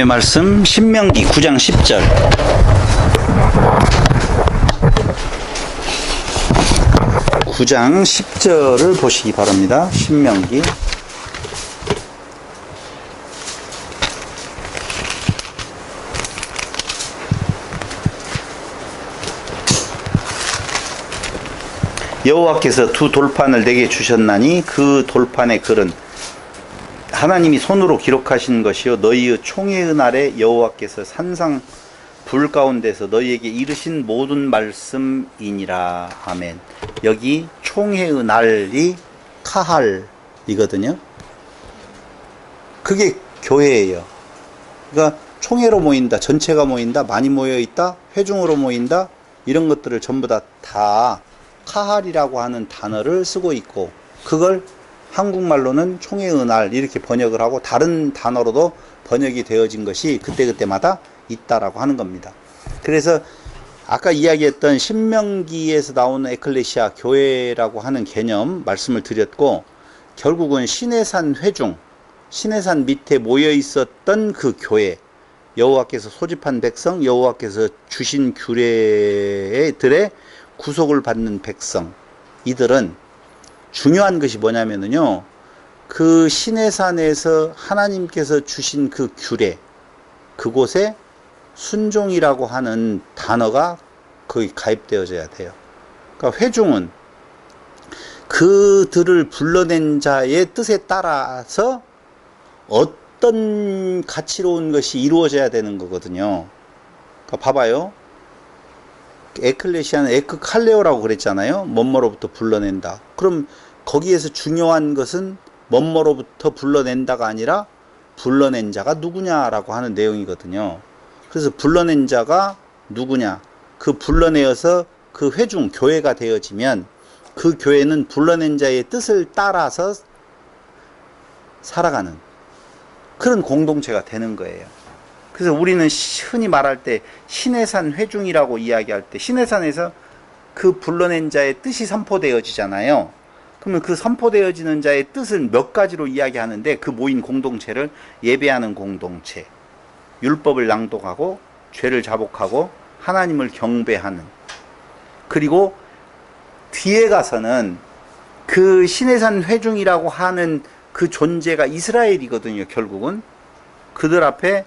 말씀 신명기 9장 10절. 구장 10절을 보시기 바랍니다. 신명기. 여호와께서 두 돌판을 내게 주셨나니 그 돌판의 글은 하나님이 손으로 기록하신 것이요 너희의 총회의 날에 여호와께서 산상 불 가운데서 너희에게 이르신 모든 말씀이니라. 아멘. 여기 총회의 날이 카할이거든요. 그게 교회예요. 그러니까 총회로 모인다, 전체가 모인다, 많이 모여있다, 회중으로 모인다, 이런 것들을 전부 다 카할이라고 하는 단어를 쓰고 있고, 그걸 한국말로는 총회의 날 이렇게 번역을 하고 다른 단어로도 번역이 되어진 것이 그때그때마다 있다라고 하는 겁니다. 그래서 아까 이야기했던 신명기에서 나오는 에클레시아 교회라고 하는 개념 말씀을 드렸고, 결국은 시내산 회중, 시내산 밑에 모여 있었던 그 교회, 여호와께서 소집한 백성, 여호와께서 주신 규례들의 구속을 받는 백성, 이들은 중요한 것이 뭐냐면요, 그 시내산에서 하나님께서 주신 그 규례, 그곳에 순종이라고 하는 단어가 거기 가입되어져야 돼요. 그러니까 회중은 그들을 불러낸 자의 뜻에 따라서 어떤 가치로운 것이 이루어져야 되는 거거든요. 그러니까 봐봐요. 에클레시아는 에크칼레오라고 그랬잖아요. 뭐뭐로부터 불러낸다. 그럼 거기에서 중요한 것은 뭐뭐로부터 불러낸다가 아니라 불러낸 자가 누구냐라고 하는 내용이거든요. 그래서 불러낸 자가 누구냐, 그 불러내어서 그 회중, 교회가 되어지면 그 교회는 불러낸 자의 뜻을 따라서 살아가는 그런 공동체가 되는 거예요. 그래서 우리는 흔히 말할 때 시내산 회중이라고 이야기할 때 시내산에서 그 불러낸 자의 뜻이 선포되어지잖아요. 그러면 그 선포되어지는 자의 뜻을 몇 가지로 이야기하는데, 그 모인 공동체를 예배하는 공동체, 율법을 낭독하고 죄를 자복하고 하나님을 경배하는, 그리고 뒤에 가서는 그 시내산 회중이라고 하는 그 존재가 이스라엘이거든요. 결국은 그들 앞에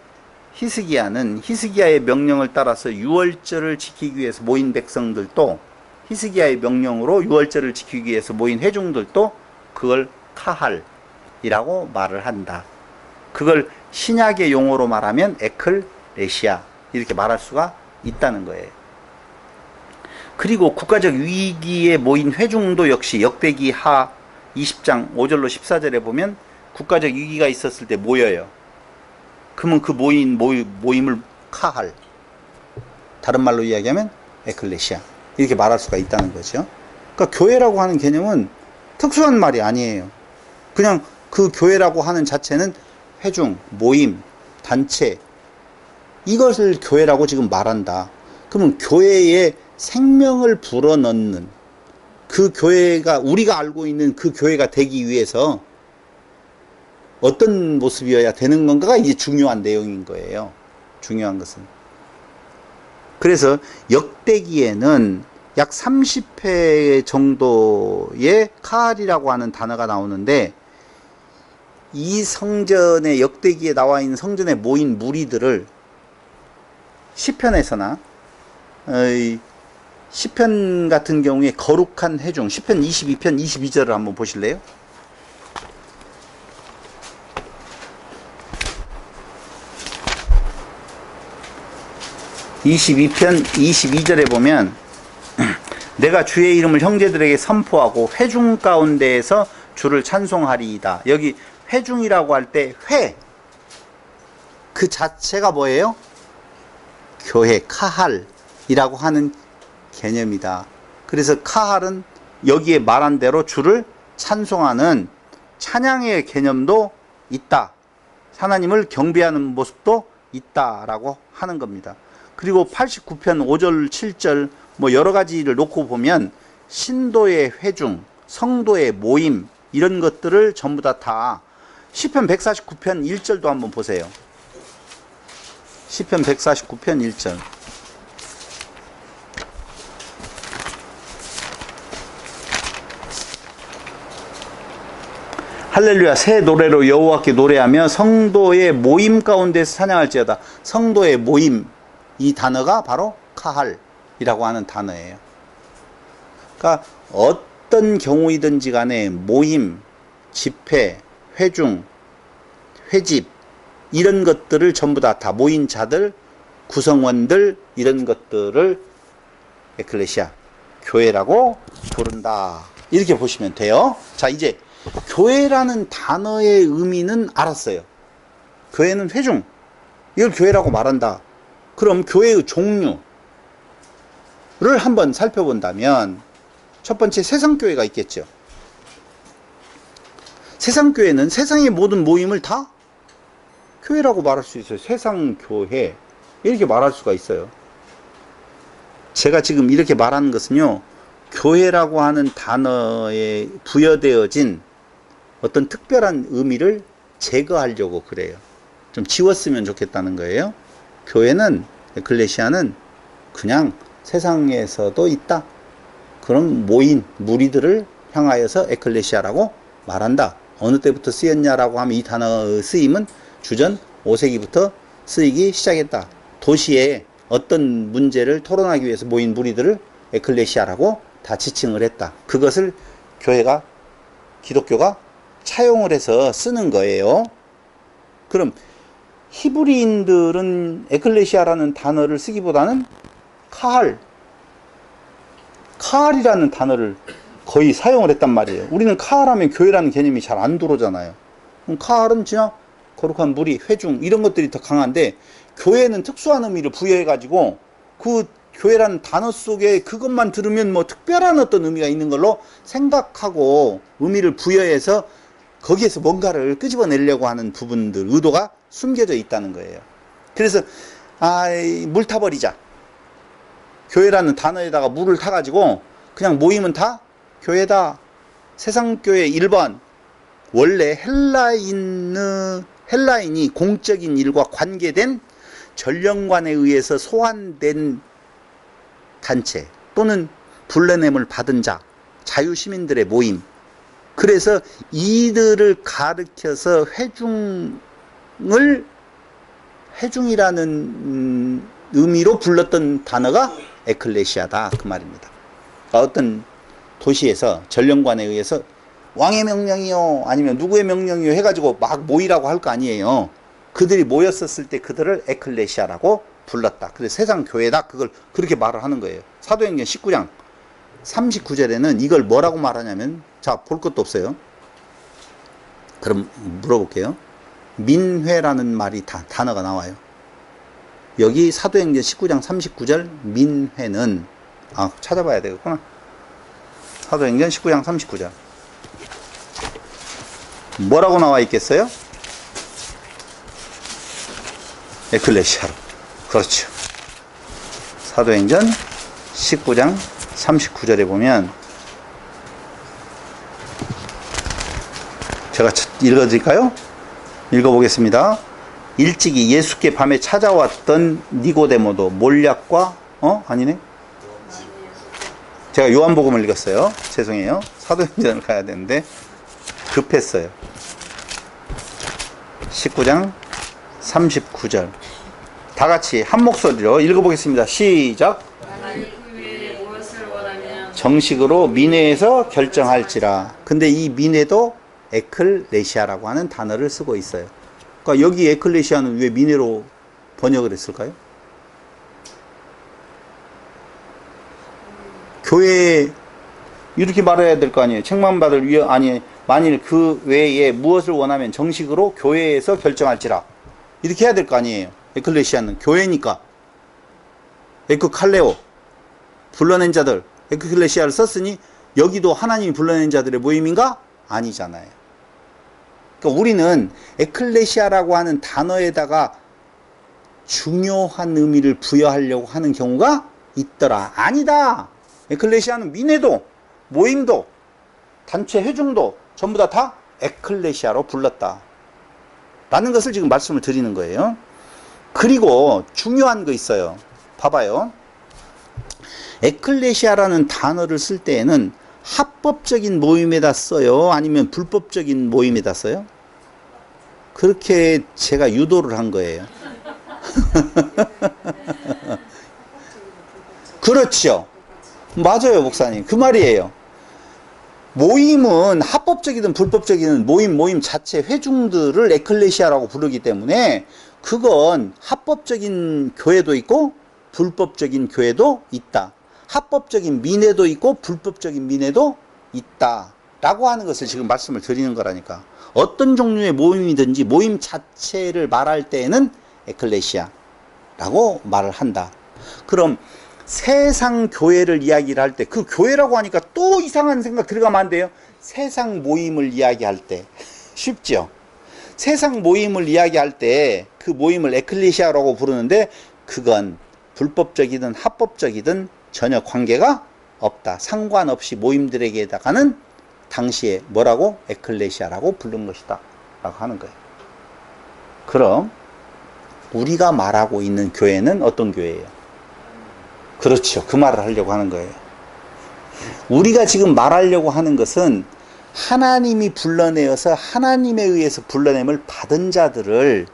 히스기야의 명령을 따라서 유월절을 지키기 위해서 모인 백성들도, 히스기야의 명령으로 유월절을 지키기 위해서 모인 회중들도 그걸 카할이라고 말을 한다. 그걸 신약의 용어로 말하면 에클레시아 이렇게 말할 수가 있다는 거예요. 그리고 국가적 위기에 모인 회중도 역시 역대기 하 20장 5절로 14절에 보면 국가적 위기가 있었을 때 모여요. 그러면 그 모임을 카할, 다른 말로 이야기하면 에클레시아 이렇게 말할 수가 있다는 거죠. 그러니까 교회라고 하는 개념은 특수한 말이 아니에요. 그냥 그 교회라고 하는 자체는 회중, 모임, 단체, 이것을 교회라고 지금 말한다. 그러면 교회에 생명을 불어넣는 그 교회가, 우리가 알고 있는 그 교회가 되기 위해서 어떤 모습이어야 되는 건가가 이제 중요한 내용인 거예요. 중요한 것은. 그래서 역대기에는 약 30회 정도의 카할이라고 하는 단어가 나오는데, 이 성전의 역대기에 나와 있는 성전에 모인 무리들을 시편에서나 시편 같은 경우에 거룩한 회중, 시편 22편 22절을 한번 보실래요? (22편 22절에) 보면 내가 주의 이름을 형제들에게 선포하고 회중 가운데에서 주를 찬송하리이다. 여기 회중이라고 할 때 회, 그 자체가 뭐예요? 교회, 카할이라고 하는 개념이다. 그래서 카할은 여기에 말한 대로 주를 찬송하는 찬양의 개념도 있다. 하나님을 경배하는 모습도 있다라고 하는 겁니다. 그리고 89편 5절 7절 뭐 여러 가지를 놓고 보면 신도의 회중, 성도의 모임, 이런 것들을 전부 다 시편 149편 1절도 한번 보세요. 시편 149편 1절. 할렐루야, 새 노래로 여호와께 노래하며 성도의 모임 가운데서 찬양할지어다. 성도의 모임, 이 단어가 바로 카할이라고 하는 단어예요. 그러니까 어떤 경우이든지 간에 모임, 집회, 회중, 회집 이런 것들을 전부 다 모인 자들, 구성원들 이런 것들을 에클레시아, 교회라고 부른다. 이렇게 보시면 돼요. 자, 이제 교회라는 단어의 의미는 알았어요. 교회는 회중, 이걸 교회라고 말한다. 그럼 교회의 종류를 한번 살펴본다면 첫 번째 세상교회가 있겠죠. 세상교회는 세상의 모든 모임을 다 교회라고 말할 수 있어요. 세상교회 이렇게 말할 수가 있어요. 제가 지금 이렇게 말하는 것은요, 교회라고 하는 단어에 부여되어진 어떤 특별한 의미를 제거하려고 그래요. 좀 지웠으면 좋겠다는 거예요. 교회는, 에클레시아는 그냥 세상에서도 있다. 그런 모인 무리들을 향하여서 에클레시아라고 말한다. 어느 때부터 쓰였냐라고 하면 이 단어의 쓰임은 주전 5세기부터 쓰이기 시작했다. 도시에 어떤 문제를 토론하기 위해서 모인 무리들을 에클레시아라고 다 지칭을 했다. 그것을 교회가, 기독교가 차용을 해서 쓰는 거예요. 그럼 히브리인들은 에클레시아라는 단어를 쓰기보다는 카할이라는 단어를 거의 사용을 했단 말이에요. 우리는 카할하면 교회라는 개념이 잘 안 들어오잖아요. 그럼 카할은 그냥 거룩한 무리, 회중 이런 것들이 더 강한데, 교회는 특수한 의미를 부여해가지고 그 교회라는 단어 속에 그것만 들으면 뭐 특별한 어떤 의미가 있는 걸로 생각하고 의미를 부여해서 거기에서 뭔가를 끄집어내려고 하는 부분들, 의도가 숨겨져 있다는 거예요. 그래서 물 타버리자. 교회라는 단어에다가 물을 타가지고 그냥 모이면 다 교회다. 세상교회 1번. 원래 헬라인이 공적인 일과 관계된 전령관에 의해서 소환된 단체 또는 불러냄을 받은 자, 자유시민들의 모임. 그래서 이들을 가르쳐서 회중이라는 의미로 불렀던 단어가 에클레시아다, 그 말입니다. 그러니까 어떤 도시에서 전령관에 의해서 왕의 명령이요 아니면 누구의 명령이요 해가지고 막 모이라고 할 거 아니에요. 그들이 모였었을 때 그들을 에클레시아라고 불렀다. 그래서 세상 교회다, 그걸 그렇게 말을 하는 거예요. 사도행전 19장 39절에는 이걸 뭐라고 말하냐면, 자, 볼 것도 없어요. 그럼 물어볼게요. 민회라는 말이 단어가 나와요. 여기 사도행전 19장 39절 민회는, 찾아봐야 되겠구나. 사도행전 19장 39절 뭐라고 나와 있겠어요? 에클레시아로. 그렇죠. 사도행전 19장 39절에 보면, 제가 읽어드릴까요? 읽어보겠습니다. 일찍이 예수께 밤에 찾아왔던 니고데모도 몰약과 아니네, 제가 요한복음을 읽었어요. 죄송해요. 사도행전을 가야 되는데 급했어요. 19장 39절 다 같이 한 목소리로 읽어보겠습니다. 시작. 정식으로 민회에서 결정할지라. 근데 이 민회도 에클레시아라고 하는 단어를 쓰고 있어요. 그러니까 여기 에클레시아는 왜 민회로 번역을 했을까요? 교회에 이렇게 말해야 될 거 아니에요. 책망받을 위에, 아니, 만일 그 외에 무엇을 원하면 정식으로 교회에서 결정할지라. 이렇게 해야 될 거 아니에요. 에클레시아는 교회니까. 에크칼레오, 불러낸 자들, 에클레시아를 썼으니 여기도 하나님이 불러낸 자들의 모임인가? 아니잖아요. 그러니까 우리는 에클레시아라고 하는 단어에다가 중요한 의미를 부여하려고 하는 경우가 있더라. 아니다. 에클레시아는 민회도, 모임도, 단체 회중도 전부 다 에클레시아로 불렀다 라는 것을 지금 말씀을 드리는 거예요. 그리고 중요한 거 있어요. 봐봐요. 에클레시아라는 단어를 쓸 때에는 합법적인 모임에다 써요? 아니면 불법적인 모임에다 써요? 그렇게 제가 유도를 한 거예요. 그렇죠. 맞아요, 목사님. 그 말이에요. 모임은 합법적이든 불법적이든 모임 자체 회중들을 에클레시아라고 부르기 때문에 그건 합법적인 교회도 있고 불법적인 교회도 있다. 합법적인 민회도 있고 불법적인 민회도 있다. 라고 하는 것을 지금 말씀을 드리는 거라니까. 어떤 종류의 모임이든지 모임 자체를 말할 때에는 에클레시아라고 말을 한다. 그럼 세상 교회를 이야기를 할 때, 그 교회라고 하니까 또 이상한 생각 들어가면 안 돼요. 세상 모임을 이야기할 때 쉽죠. 세상 모임을 이야기할 때 그 모임을 에클레시아라고 부르는데 그건 불법적이든 합법적이든 전혀 관계가 없다. 상관없이 모임들에게다가는 당시에 뭐라고? 에클레시아라고 부른 것이다 라고 하는 거예요. 그럼 우리가 말하고 있는 교회는 어떤 교회예요? 그렇죠. 그 말을 하려고 하는 거예요. 우리가 지금 말하려고 하는 것은 하나님이 불러내어서 하나님에 의해서 불러냄을 받은 자들을,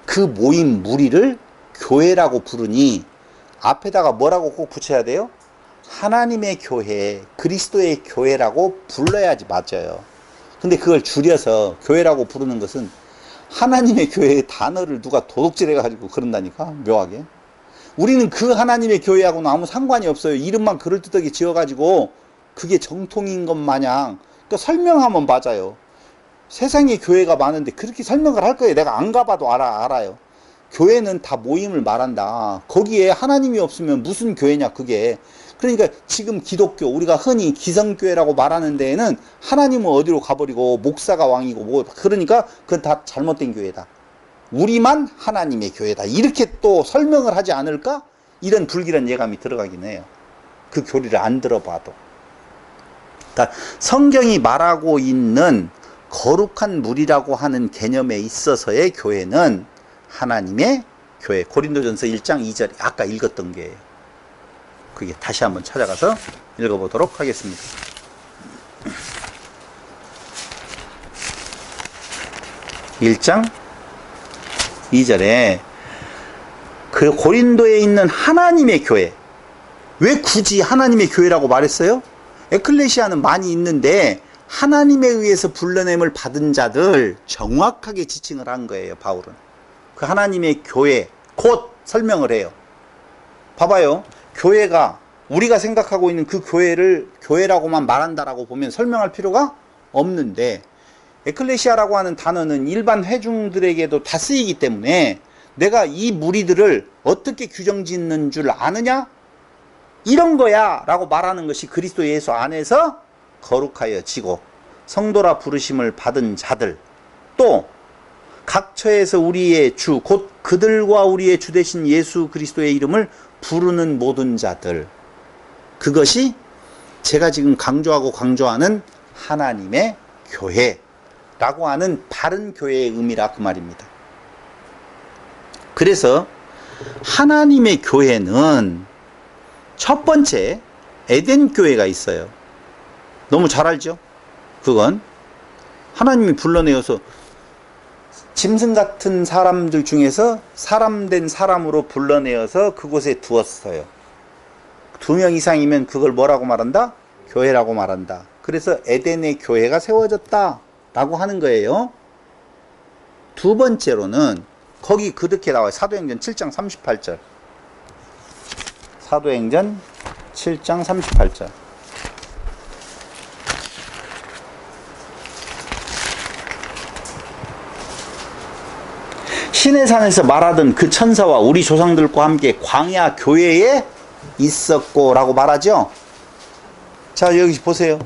그 모임 무리를 교회라고 부르니 앞에다가 뭐라고 꼭 붙여야 돼요? 하나님의 교회, 그리스도의 교회라고 불러야지 맞아요. 근데 그걸 줄여서 교회라고 부르는 것은 하나님의 교회의 단어를 누가 도둑질해 가지고 그런다니까, 묘하게. 우리는 그 하나님의 교회하고는 아무 상관이 없어요. 이름만 그럴듯하게 지어가지고 그게 정통인 것 마냥. 그러니까 설명하면 맞아요. 세상에 교회가 많은데 그렇게 설명을 할 거예요. 내가 안 가봐도 알아요. 교회는 다 모임을 말한다. 거기에 하나님이 없으면 무슨 교회냐 그게. 그러니까 지금 기독교, 우리가 흔히 기성교회라고 말하는 데에는 하나님은 어디로 가버리고 목사가 왕이고 뭐, 그러니까 그건 다 잘못된 교회다. 우리만 하나님의 교회다. 이렇게 또 설명을 하지 않을까? 이런 불길한 예감이 들어가긴 해요. 그 교리를 안 들어봐도. 그러니까 성경이 말하고 있는 거룩한 무리라고 하는 개념에 있어서의 교회는 하나님의 교회. 고린도전서 1장 2절 아까 읽었던 게예요. 그게 다시 한번 찾아가서 읽어보도록 하겠습니다. 1장 2절에 그 고린도에 있는 하나님의 교회. 왜 굳이 하나님의 교회라고 말했어요? 에클레시아는 많이 있는데 하나님에 의해서 불러냄을 받은 자들 정확하게 지칭을 한 거예요. 바울은 그 하나님의 교회 곧 설명을 해요. 봐봐요. 교회가 우리가 생각하고 있는 그 교회를 교회라고만 말한다라고 보면 설명할 필요가 없는데, 에클레시아라고 하는 단어는 일반 회중들에게도 다 쓰이기 때문에 내가 이 무리들을 어떻게 규정 짓는 줄 아느냐? 이런 거야 라고 말하는 것이 그리스도 예수 안에서 거룩하여지고 성도라 부르심을 받은 자들, 또 각처에서 우리의 주 곧 그들과 우리의 주 되신 예수 그리스도의 이름을 부르는 모든 자들, 그것이 제가 지금 강조하는 하나님의 교회라고 하는 바른 교회의 의미라 그 말입니다. 그래서 하나님의 교회는 첫 번째 에덴 교회가 있어요. 너무 잘 알죠? 그건 하나님이 불러내어서 짐승 같은 사람들 중에서 사람 된 사람으로 불러내어서 그곳에 두었어요. 2명 이상이면 그걸 뭐라고 말한다? 교회라고 말한다. 그래서 에덴의 교회가 세워졌다 라고 하는 거예요. 두 번째로는 거기 그렇게 나와요. 사도행전 7장 38절. 사도행전 7장 38절. 시내산에서 말하던 그 천사와 우리 조상들과 함께 광야 교회에 있었고 라고 말하죠. 자, 여기 보세요.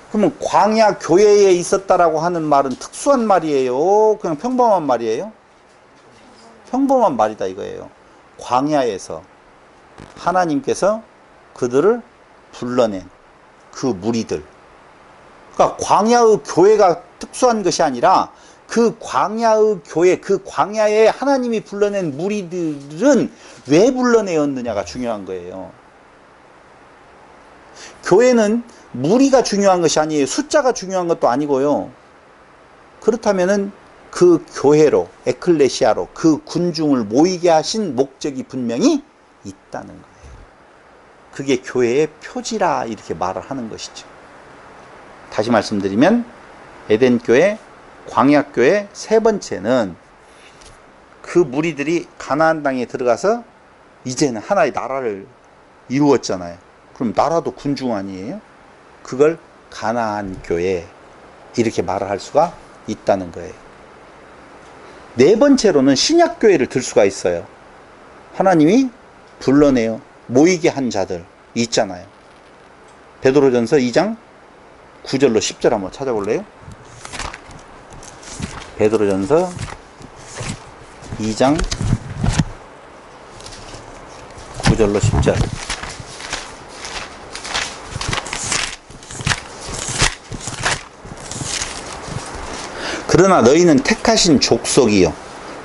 그러면 광야 교회에 있었다라고 하는 말은 특수한 말이에요? 그냥 평범한 말이에요? 평범한 말이다 이거예요. 광야에서 하나님께서 그들을 불러낸 그 무리들. 그러니까 광야의 교회가 특수한 것이 아니라 그 광야의 교회, 그 광야에 하나님이 불러낸 무리들은 왜 불러내었느냐가 중요한 거예요. 교회는 무리가 중요한 것이 아니에요. 숫자가 중요한 것도 아니고요. 그렇다면은 그 교회로, 에클레시아로 그 군중을 모이게 하신 목적이 분명히 있다는 거예요. 그게 교회의 표지라 이렇게 말을 하는 것이죠. 다시 말씀드리면 에덴교회, 광야교회 세 번째는 그 무리들이 가나안 땅에 들어가서 이제는 하나의 나라를 이루었잖아요. 그럼 나라도 군중 아니에요? 그걸 가나안 교회 이렇게 말을 할 수가 있다는 거예요. 네 번째로는 신약교회를 들 수가 있어요. 하나님이 불러내요. 모이게 한 자들 있잖아요. 베드로전서 2장 9절로 10절 한번 찾아볼래요? 베드로전서 2장 9절로 10절. 그러나 너희는 택하신 족속이요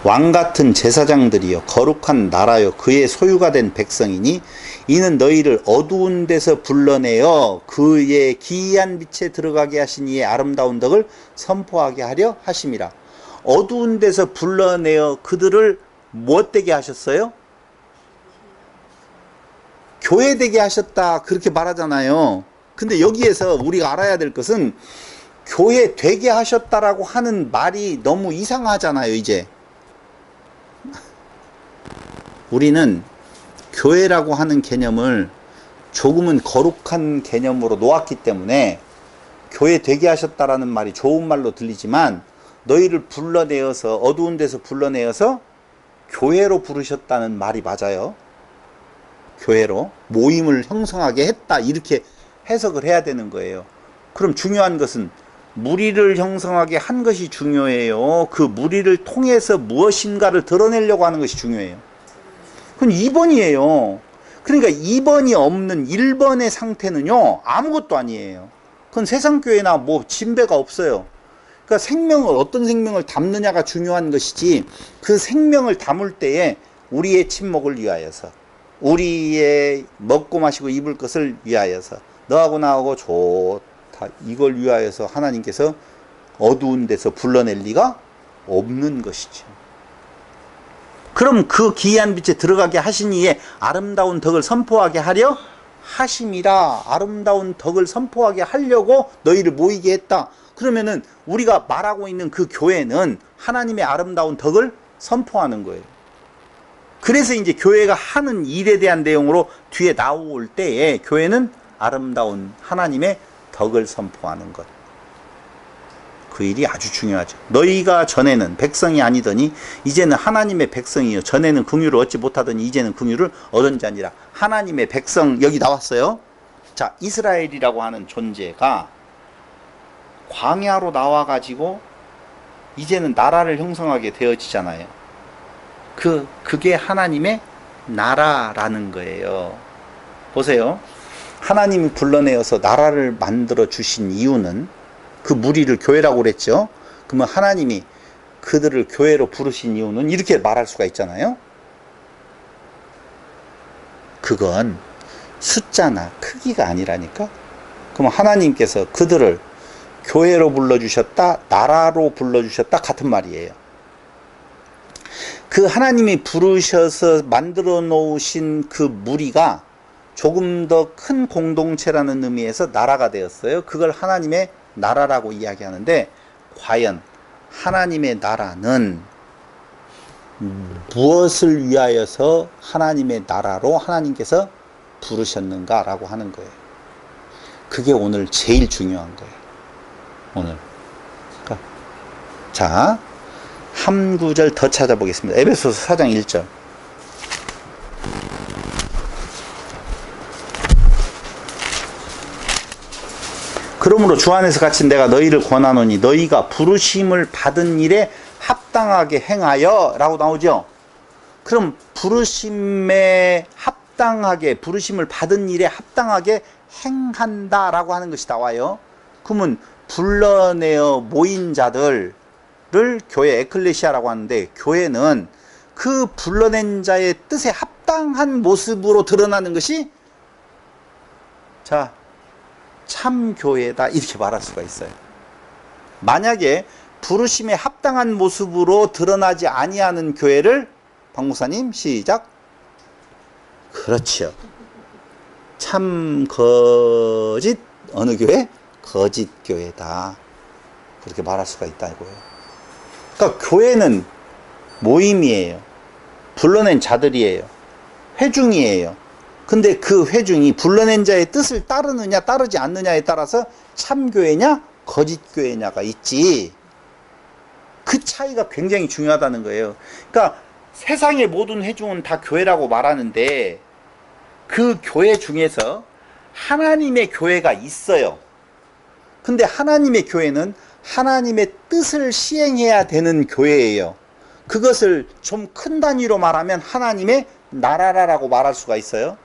왕같은 제사장들이요 거룩한 나라요 그의 소유가 된 백성이니 이는 너희를 어두운 데서 불러내어 그의 기이한 빛에 들어가게 하신 이의 아름다운 덕을 선포하게 하려 하심이라. 어두운 데서 불러내어 그들을 무엇되게 하셨어요? 교회되게 하셨다 그렇게 말하잖아요. 근데 여기에서 우리가 알아야 될 것은 교회 되게 하셨다라고 하는 말이 너무 이상하잖아요. 이제 우리는 교회라고 하는 개념을 조금은 거룩한 개념으로 놓았기 때문에 교회 되게 하셨다라는 말이 좋은 말로 들리지만 너희를 불러내어서 어두운 데서 불러내어서 교회로 부르셨다는 말이 맞아요. 교회로 모임을 형성하게 했다 이렇게 해석을 해야 되는 거예요. 그럼 중요한 것은 무리를 형성하게 한 것이 중요해요. 그 무리를 통해서 무엇인가를 드러내려고 하는 것이 중요해요. 그건 2번이에요. 그러니까 2번이 없는 1번의 상태는요 아무것도 아니에요. 그건 세상교회나 뭐 진배가 없어요. 그러니까 생명을 어떤 생명을 담느냐가 중요한 것이지 그 생명을 담을 때에 우리의 친목을 위하여서 우리의 먹고 마시고 입을 것을 위하여서 너하고 나하고 좋다 이걸 위하여서 하나님께서 어두운 데서 불러낼 리가 없는 것이죠. 그럼 그 기이한 빛에 들어가게 하신 이의 아름다운 덕을 선포하게 하려 하심이라. 아름다운 덕을 선포하게 하려고 너희를 모이게 했다. 그러면은 우리가 말하고 있는 그 교회는 하나님의 아름다운 덕을 선포하는 거예요. 그래서 이제 교회가 하는 일에 대한 내용으로 뒤에 나올 때에 교회는 아름다운 하나님의 덕을 선포하는 것. 그 일이 아주 중요하죠. 너희가 전에는 백성이 아니더니 이제는 하나님의 백성이요 전에는 긍휼을 얻지 못하더니 이제는 긍휼을 얻은 자니라. 하나님의 백성 여기 나왔어요. 자, 이스라엘이라고 하는 존재가 광야로 나와가지고 이제는 나라를 형성하게 되어지잖아요. 그게 하나님의 나라라는 거예요. 보세요. 하나님이 불러내어서 나라를 만들어 주신 이유는 그 무리를 교회라고 그랬죠. 그러면 하나님이 그들을 교회로 부르신 이유는 이렇게 말할 수가 있잖아요. 그건 숫자나 크기가 아니라니까. 그럼 하나님께서 그들을 교회로 불러주셨다, 나라로 불러주셨다 같은 말이에요. 그 하나님이 부르셔서 만들어 놓으신 그 무리가 조금 더 큰 공동체라는 의미에서 나라가 되었어요. 그걸 하나님의 나라라고 이야기하는데 과연 하나님의 나라는 무엇을 위하여서 하나님의 나라로 하나님께서 부르셨는가라고 하는 거예요. 그게 오늘 제일 중요한 거예요. 오늘. 자, 한 구절 더 찾아보겠습니다. 에베소서 4장 1절. 그러므로 주 안에서 갇힌 내가 너희를 권하노니 너희가 부르심을 받은 일에 합당하게 행하여 라고 나오죠. 그럼 부르심에 합당하게, 부르심을 받은 일에 합당하게 행한다 라고 하는 것이 나와요. 그러면 불러내어 모인 자들을 교회 에클레시아라고 하는데, 교회는 그 불러낸 자의 뜻에 합당한 모습으로 드러나는 것이 자, 참교회다 이렇게 말할 수가 있어요. 만약에 부르심에 합당한 모습으로 드러나지 아니하는 교회를 박 목사님 시작. 그렇지요. 참 거짓 어느 교회? 거짓 교회다. 그렇게 말할 수가 있다고요. 그러니까 교회는 모임이에요. 불러낸 자들이에요. 회중이에요. 근데 그 회중이 불러낸 자의 뜻을 따르느냐 따르지 않느냐에 따라서 참교회냐 거짓교회냐가 있지. 그 차이가 굉장히 중요하다는 거예요. 그러니까 세상의 모든 회중은 다 교회라고 말하는데 그 교회 중에서 하나님의 교회가 있어요. 근데 하나님의 교회는 하나님의 뜻을 시행해야 되는 교회예요. 그것을 좀 큰 단위로 말하면 하나님의 나라라고 말할 수가 있어요.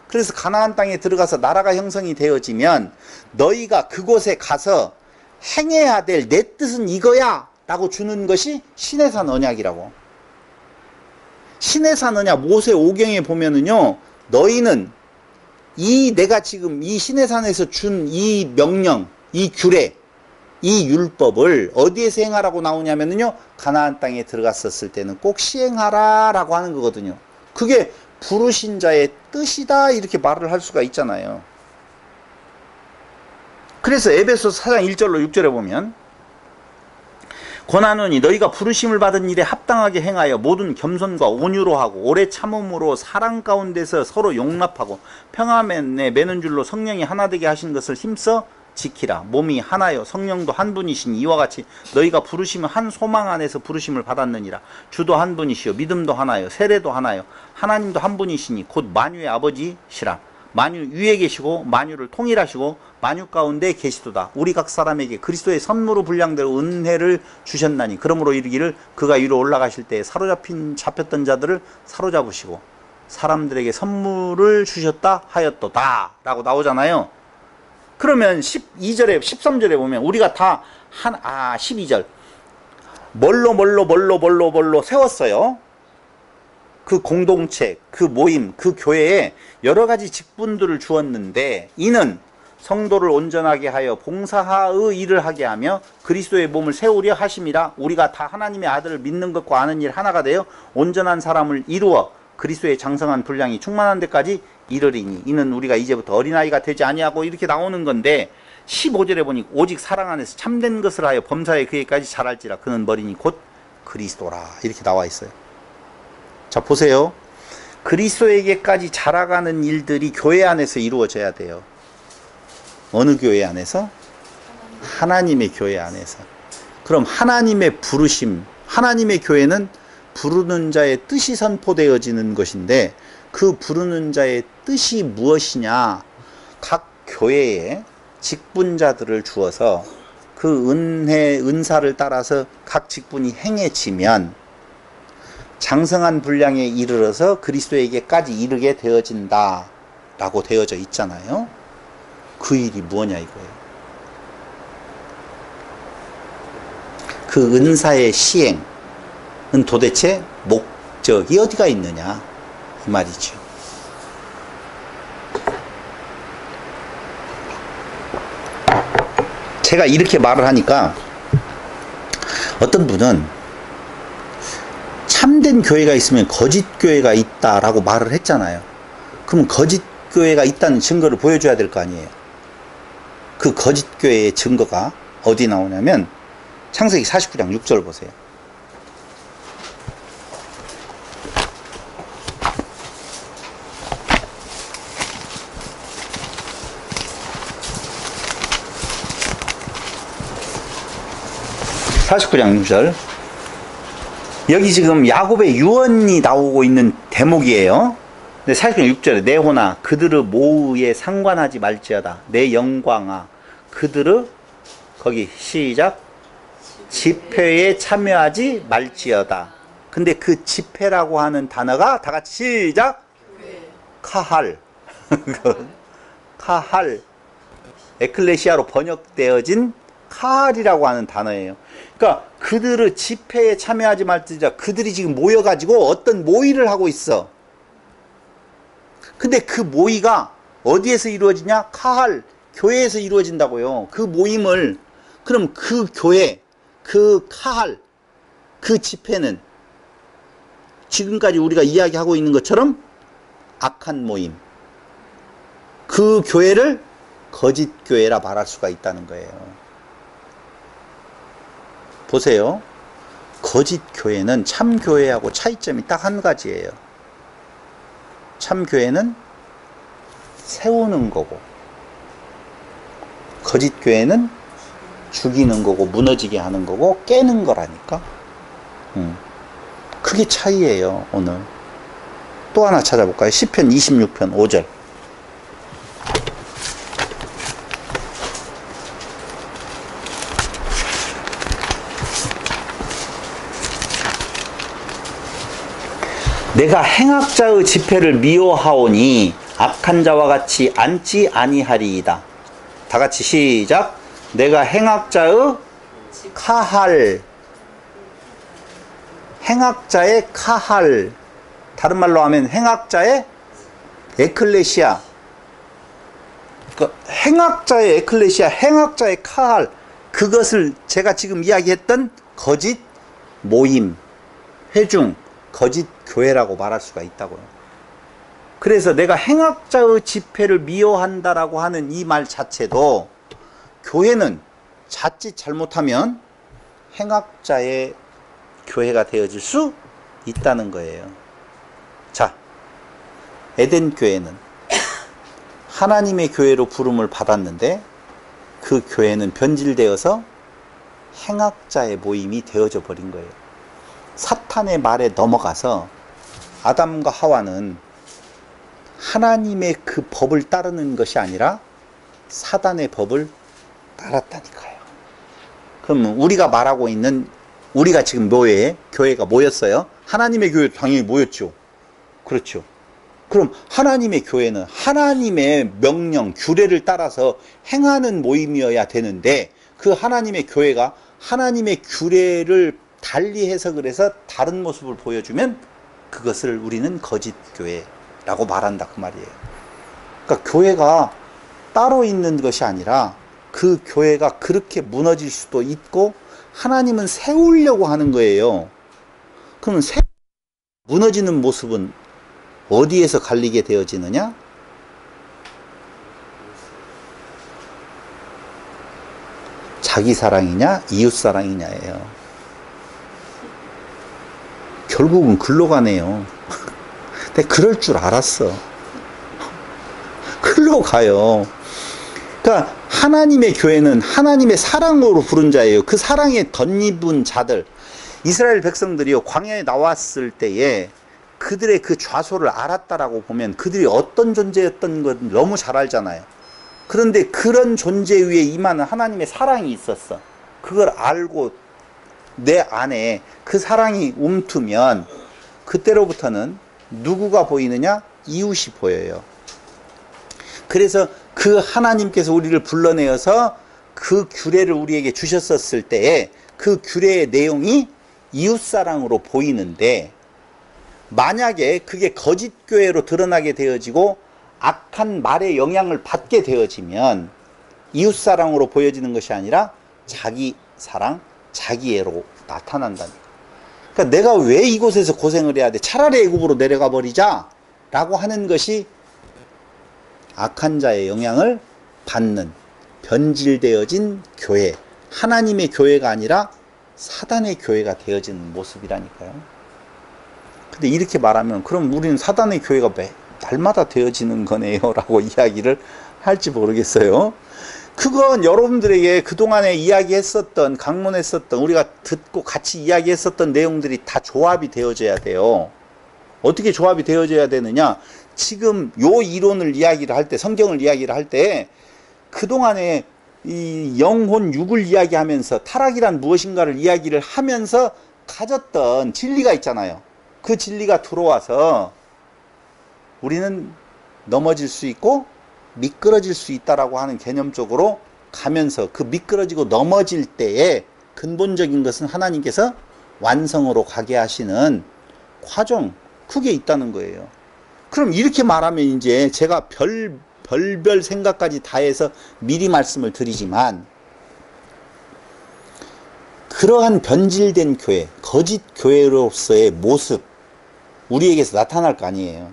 그래서 가나안 땅에 들어가서 나라가 형성이 되어지면 너희가 그곳에 가서 행해야 될 내 뜻은 이거야 라고 주는 것이 시내산 언약이라고. 시내산 언약 모세오경에 보면은요, 너희는 내가 지금 이 시내산에서 준 이 명령, 이 규례, 이 율법을 어디에서 행하라고 나오냐면요, 가나안 땅에 들어갔었을 때는 꼭 시행하라 라고 하는 거거든요. 그게 부르신 자의 뜻이다 이렇게 말을 할 수가 있잖아요. 그래서 에베소서 4장 1절로 6절에 보면 권하노니 너희가 부르심을 받은 일에 합당하게 행하여 모든 겸손과 온유로 하고 오래 참음으로 사랑 가운데서 서로 용납하고 평안에 매는 줄로 성령이 하나 되게 하신 것을 힘써 지키라. 몸이 하나요 성령도 한 분이시니 이와 같이 너희가 부르심을 한 소망 안에서 부르심을 받았느니라. 주도 한 분이시요 믿음도 하나요 세례도 하나요 하나님도 한 분이시니 곧 만유의 아버지시라. 만유 위에 계시고 만유를 통일하시고 만유 가운데 계시도다. 우리 각 사람에게 그리스도의 선물로 분량대로 은혜를 주셨나니 그러므로 이르기를 그가 위로 올라가실 때 잡혔던 자들을 사로잡으시고 사람들에게 선물을 주셨다 하였도다 라고 나오잖아요. 그러면 12절에 13절에 보면 우리가 다 12절 뭘로 세웠어요. 그 공동체, 그 모임, 그 교회에 여러 가지 직분들을 주었는데 이는 성도를 온전하게 하여 봉사의 일을 하게 하며 그리스도의 몸을 세우려 하심이라. 우리가 다 하나님의 아들을 믿는 것과 아는 일 하나가 되어 온전한 사람을 이루어 그리스도의 장성한 분량이 충만한 데까지 이르리니 이는 우리가 이제부터 어린아이가 되지 아니하고 이렇게 나오는 건데 15절에 보니 오직 사랑 안에서 참된 것을 하여 범사에 그에까지 자랄지라. 그는 머리니 곧 그리스도라 이렇게 나와 있어요. 자 보세요. 그리스도에게까지 자라가는 일들이 교회 안에서 이루어져야 돼요. 어느 교회 안에서? 하나님의 교회 안에서. 그럼 하나님의 부르심, 하나님의 교회는 부르는 자의 뜻이 선포되어지는 것인데 그 부르는 자의 뜻이 무엇이냐? 각 교회에 직분자들을 주어서 그 은사를 따라서 각 직분이 행해지면 장성한 분량에 이르러서 그리스도에게까지 이르게 되어진다 라고 되어져 있잖아요. 그 일이 뭐냐 이거예요. 그 은사의 시행은 도대체 목적이 어디가 있느냐 이 말이죠. 제가 이렇게 말을 하니까 어떤 분은 참된 교회가 있으면 거짓 교회가 있다라고 말을 했잖아요. 그럼 거짓 교회가 있다는 증거를 보여줘야 될 거 아니에요. 그 거짓 교회의 증거가 어디 나오냐면 창세기 49장 6절 보세요. (49장 6절) 여기 지금 야곱의 유언이 나오고 있는 대목이에요. 근데 49장 6절에 내 호나 그들의 모의에 상관하지 말지어다. 내 영광아 그들의 거기 시작 집회에 참여하지 말지어다. 근데 그 집회라고 하는 단어가 다 같이 시작 카할 카할 에클레시아로 번역되어진 카할이라고 하는 단어예요. 그러니까 그들의 집회에 참여하지 말지라 그들이 지금 모여가지고 어떤 모의를 하고 있어. 근데 그 모의가 어디에서 이루어지냐? 카할, 교회에서 이루어진다고요. 그 모임을, 그럼 그 교회, 그 카할, 그 집회는 지금까지 우리가 이야기하고 있는 것처럼 악한 모임. 그 교회를 거짓 교회라 말할 수가 있다는 거예요. 보세요. 거짓 교회는 참 교회하고 차이점이 딱 한 가지예요. 참 교회는 세우는 거고, 거짓 교회는 죽이는 거고, 무너지게 하는 거고, 깨는 거라니까. 그게 차이예요, 오늘. 또 하나 찾아볼까요? 시편 26편 5절. 내가 행악자의 집회를 미워하오니 악한 자와 같이 앉지 아니하리이다. 다 같이 시작. 내가 행악자의 카할, 행악자의 카할, 다른 말로 하면 행악자의 에클레시아, 그러니까 행악자의 에클레시아, 행악자의 카할, 그것을 제가 지금 이야기했던 거짓 모임, 회중, 거짓 교회라고 말할 수가 있다고요. 그래서 내가 행악자의 집회를 미워한다라고 하는 이 말 자체도 교회는 자칫 잘못하면 행악자의 교회가 되어질 수 있다는 거예요. 자, 에덴 교회는 하나님의 교회로 부름을 받았는데 그 교회는 변질되어서 행악자의 모임이 되어져 버린 거예요. 사탄의 말에 넘어가서 아담과 하와는 하나님의 그 법을 따르는 것이 아니라 사단의 법을 따랐다니까요. 그럼 우리가 말하고 있는, 우리가 지금 교회가 모였어요. 하나님의 교회도 당연히 모였죠. 그렇죠. 그럼 하나님의 교회는 하나님의 명령, 규례를 따라서 행하는 모임이어야 되는데 그 하나님의 교회가 하나님의 규례를 달리 해석을 해서 다른 모습을 보여주면 그것을 우리는 거짓 교회라고 말한다, 그 말이에요. 그러니까 교회가 따로 있는 것이 아니라 그 교회가 그렇게 무너질 수도 있고 하나님은 세우려고 하는 거예요. 그러면 무너지는 모습은 어디에서 갈리게 되어지느냐? 자기 사랑이냐 이웃 사랑이냐예요. 결국은 글로 가네요. 근데 그럴 줄 알았어. 글로 가요. 그러니까 하나님의 교회는 하나님의 사랑으로 부른 자예요. 그 사랑에 덧입은 자들, 이스라엘 백성들이요, 광야에 나왔을 때에 그들의 그 좌소를 알았다라고 보면 그들이 어떤 존재였던 건 너무 잘 알잖아요. 그런데 그런 존재 위에 임하는 하나님의 사랑이 있었어. 그걸 알고 내 안에 그 사랑이 움트면 그때로부터는 누구가 보이느냐? 이웃이 보여요. 그래서 그 하나님께서 우리를 불러내어서 그 규례를 우리에게 주셨었을 때에 그 규례의 내용이 이웃사랑으로 보이는데, 만약에 그게 거짓 교회로 드러나게 되어지고 악한 말의 영향을 받게 되어지면 이웃사랑으로 보여지는 것이 아니라 자기 사랑, 자기애로 나타난다니까. 그러니까 내가 왜 이곳에서 고생을 해야 돼? 차라리 애굽으로 내려가 버리자 라고 하는 것이 악한 자의 영향을 받는 변질되어진 교회, 하나님의 교회가 아니라 사단의 교회가 되어지는 모습이라니까요. 근데 이렇게 말하면 그럼 우리는 사단의 교회가 날마다 되어지는 거네요 라고 이야기를 할지 모르겠어요. 그건 여러분들에게 그동안에 이야기했었던, 강론했었던, 우리가 듣고 같이 이야기했었던 내용들이 다 조합이 되어져야 돼요. 어떻게 조합이 되어져야 되느냐? 지금 요 이론을 이야기를 할 때, 성경을 이야기를 할 때 그동안에 이 영혼 육을 이야기하면서 타락이란 무엇인가를 이야기를 하면서 가졌던 진리가 있잖아요. 그 진리가 들어와서 우리는 넘어질 수 있고 미끄러질 수 있다라고 하는 개념적으로 가면서 그 미끄러지고 넘어질 때에 근본적인 것은 하나님께서 완성으로 가게 하시는 과정, 그게 있다는 거예요. 그럼 이렇게 말하면 이제 제가 별별 생각까지 다 해서 미리 말씀을 드리지만, 그러한 변질된 교회, 거짓 교회로서의 모습, 우리에게서 나타날 거 아니에요.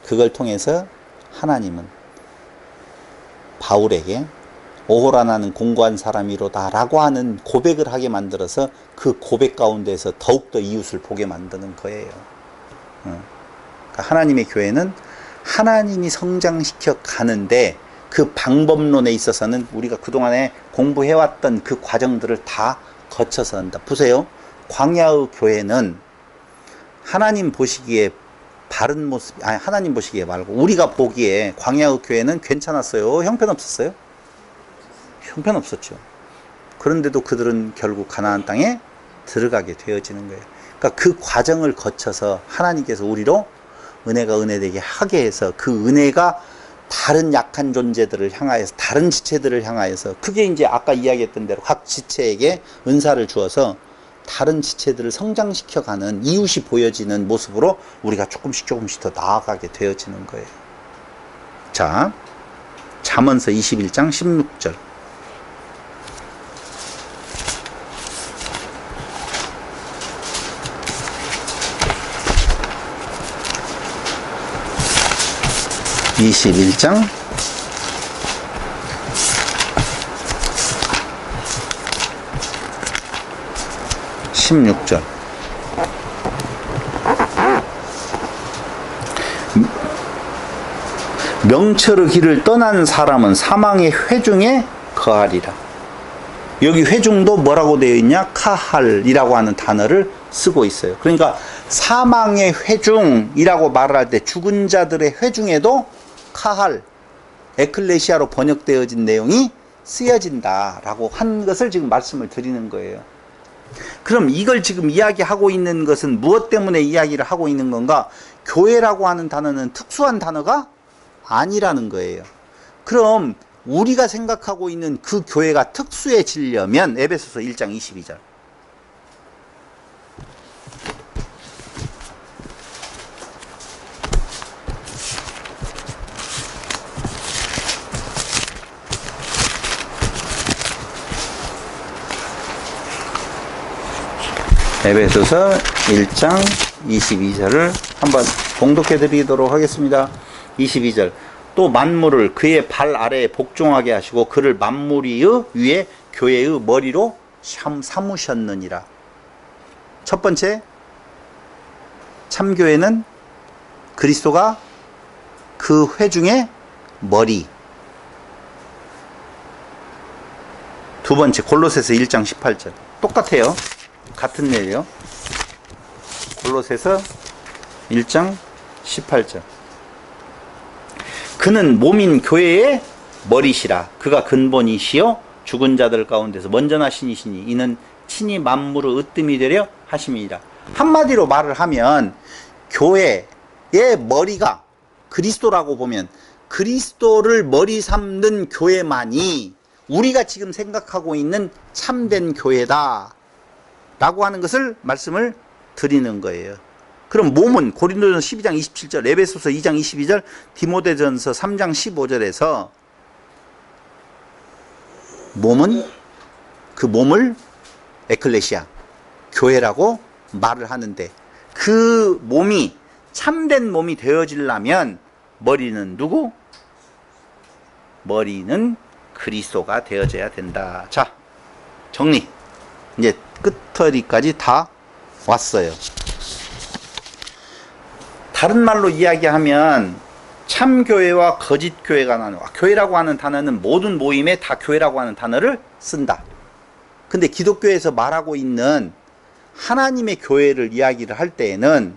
그걸 통해서 하나님은 바울에게 오호라 나는 공고한 사람이로다 라고 하는 고백을 하게 만들어서 그 고백 가운데서 더욱더 이웃을 보게 만드는 거예요. 그러니까 하나님의 교회는 하나님이 성장시켜 가는데 그 방법론에 있어서는 우리가 그동안에 공부해왔던 그 과정들을 다 거쳐서 한다. 보세요. 광야의 교회는 하나님 보시기에 바른 모습, 아니 하나님 보시기에 말고 우리가 보기에 광야의 교회는 괜찮았어요? 형편없었어요? 형편없었죠. 그런데도 그들은 결국 가나안 땅에 들어가게 되어지는 거예요. 그러니까 그 과정을 거쳐서 하나님께서 우리로 은혜가 은혜되게 하게 해서 그 은혜가 다른 약한 존재들을 향하여서, 다른 지체들을 향하여서, 그게 이제 아까 이야기했던 대로 각 지체에게 은사를 주어서 다른 지체들을 성장시켜가는, 이웃이 보여지는 모습으로 우리가 조금씩 더 나아가게 되어지는 거예요. 자, 잠언서 21장 16절. (21장) 16절. 명철의 길을 떠난 사람은 사망의 회중에 거하리라. 여기 회중도 뭐라고 되어 있냐? 카할이라고 하는 단어를 쓰고 있어요. 그러니까 사망의 회중이라고 말을 할 때 죽은 자들의 회중에도 카할, 에클레시아로 번역되어진 내용이 쓰여진다라고 한 것을 지금 말씀을 드리는 거예요. 그럼 이걸 지금 이야기하고 있는 것은 무엇 때문에 이야기를 하고 있는 건가? 교회라고 하는 단어는 특수한 단어가 아니라는 거예요. 그럼 우리가 생각하고 있는 그 교회가 특수해지려면 에베소서 1장 22절. 에베소서 1장 22절을 한번 봉독해 드리도록 하겠습니다. 22절. 또 만물을 그의 발 아래에 복종하게 하시고 그를 만물 위에 교회의 머리로 삼으셨느니라. 첫 번째, 참교회는 그리스도가 그 회중의 머리. 두 번째, 골로새서 1장 18절. 똑같아요. 같은 내용이요. 골로새서 1장 18절. 그는 몸인 교회의 머리시라. 그가 근본이시요 죽은 자들 가운데서 먼저 나신 이시니 이는 친히 만물의 으뜸이 되려 하심이니라. 한마디로 말을 하면 교회의 머리가 그리스도라고 보면 그리스도를 머리 삼는 교회만이 우리가 지금 생각하고 있는 참된 교회다 라고 하는 것을 말씀을 드리는 거예요. 그럼 몸은 고린도전서 12장 27절, 에베소서 2장 22절, 디모데전서 3장 15절에서 몸은 그 몸을 에클레시아, 교회라고 말을 하는데 그 몸이 참된 몸이 되어지려면 머리는 누구? 머리는 그리스도가 되어져야 된다. 자, 정리. 이제 끝터리까지 다 왔어요. 다른 말로 이야기하면 참교회와 거짓교회가 나눠. 교회라고 하는 단어는 모든 모임에 다 교회라고 하는 단어를 쓴다. 근데 기독교에서 말하고 있는 하나님의 교회를 이야기를 할 때에는